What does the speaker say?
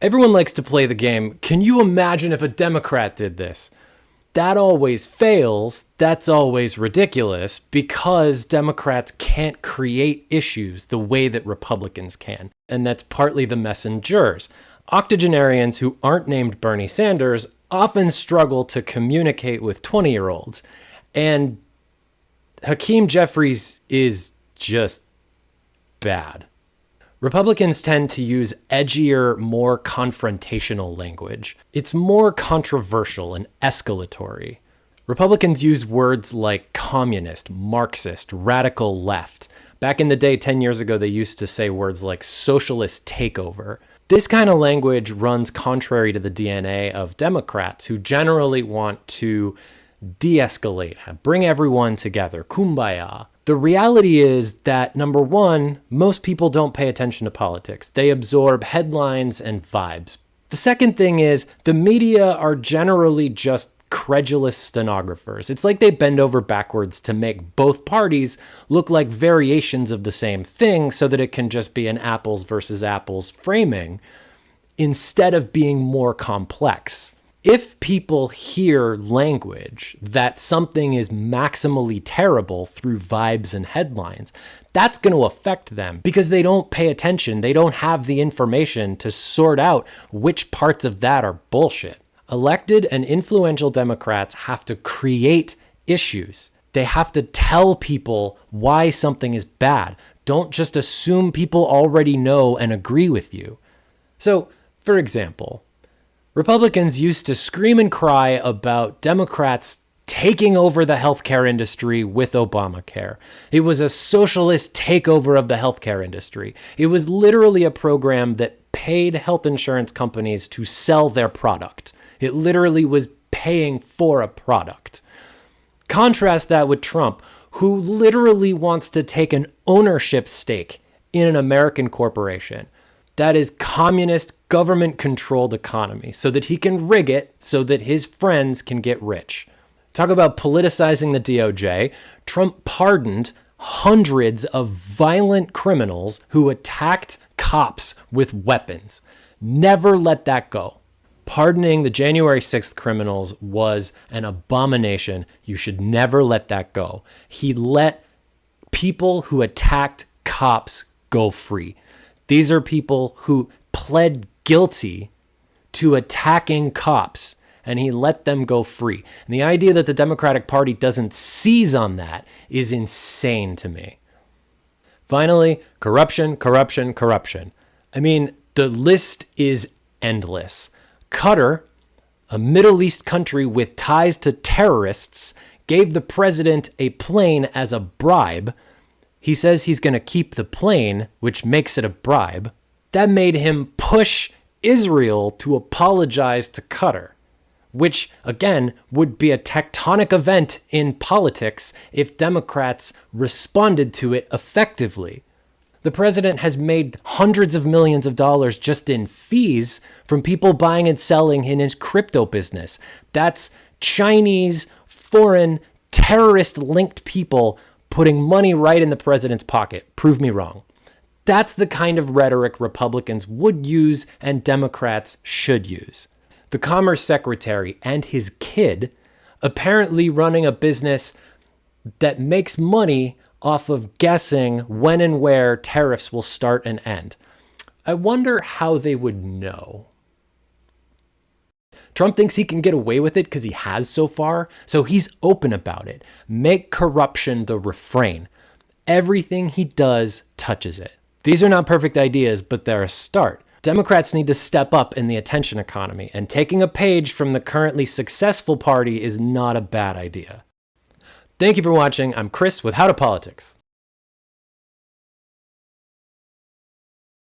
Everyone likes to play the game, can you imagine if a Democrat did this? That always fails. That's always ridiculous because Democrats can't create issues the way that Republicans can. And that's partly the messengers. Octogenarians who aren't named Bernie Sanders often struggle to communicate with 20-year-olds. And Hakeem Jeffries is just bad. Republicans tend to use edgier, more confrontational language. It's more controversial and escalatory. Republicans use words like communist, Marxist, radical left. Back in the day, 10 years ago, they used to say words like socialist takeover. This kind of language runs contrary to the DNA of Democrats, who generally want to de-escalate, bring everyone together, kumbaya. The reality is that, number one, most people don't pay attention to politics. They absorb headlines and vibes. The second thing is the media are generally just credulous stenographers. It's like they bend over backwards to make both parties look like variations of the same thing so that it can just be an apples versus apples framing instead of being more complex. If people hear language that something is maximally terrible through vibes and headlines, that's going to affect them because they don't pay attention. They don't have the information to sort out which parts of that are bullshit. Elected and influential Democrats have to create issues. They have to tell people why something is bad. Don't just assume people already know and agree with you. So, for example, Republicans used to scream and cry about Democrats taking over the healthcare industry with Obamacare. It was a socialist takeover of the healthcare industry. It was literally a program that paid health insurance companies to sell their product. It literally was paying for a product. Contrast that with Trump, who literally wants to take an ownership stake in an American corporation. That is communist, government-controlled economy so that he can rig it so that his friends can get rich. Talk about politicizing the DOJ. Trump pardoned hundreds of violent criminals who attacked cops with weapons. Never let that go. Pardoning the January 6th criminals was an abomination. You should never let that go. He let people who attacked cops go free. These are people who pled guilty to attacking cops, and he let them go free. And the idea that the Democratic Party doesn't seize on that is insane to me. Finally, corruption, corruption, corruption. I mean, the list is endless. Qatar, a Middle East country with ties to terrorists, gave the president a plane as a bribe. He says he's going to keep the plane, which makes it a bribe. That made him push Israel to apologize to Qatar, which, again, would be a tectonic event in politics if Democrats responded to it effectively. The president has made hundreds of millions of dollars just in fees from people buying and selling in his crypto business. That's Chinese, foreign, terrorist-linked people putting money right in the president's pocket. Prove me wrong. That's the kind of rhetoric Republicans would use and Democrats should use. The Commerce Secretary and his kid apparently running a business that makes money off of guessing when and where tariffs will start and end. I wonder how they would know. Trump thinks he can get away with it because he has so far, so he's open about it. Make corruption the refrain. Everything he does touches it. These are not perfect ideas, but they're a start. Democrats need to step up in the attention economy, and taking a page from the currently successful party is not a bad idea. Thank you for watching. I'm Chris with How to Politics.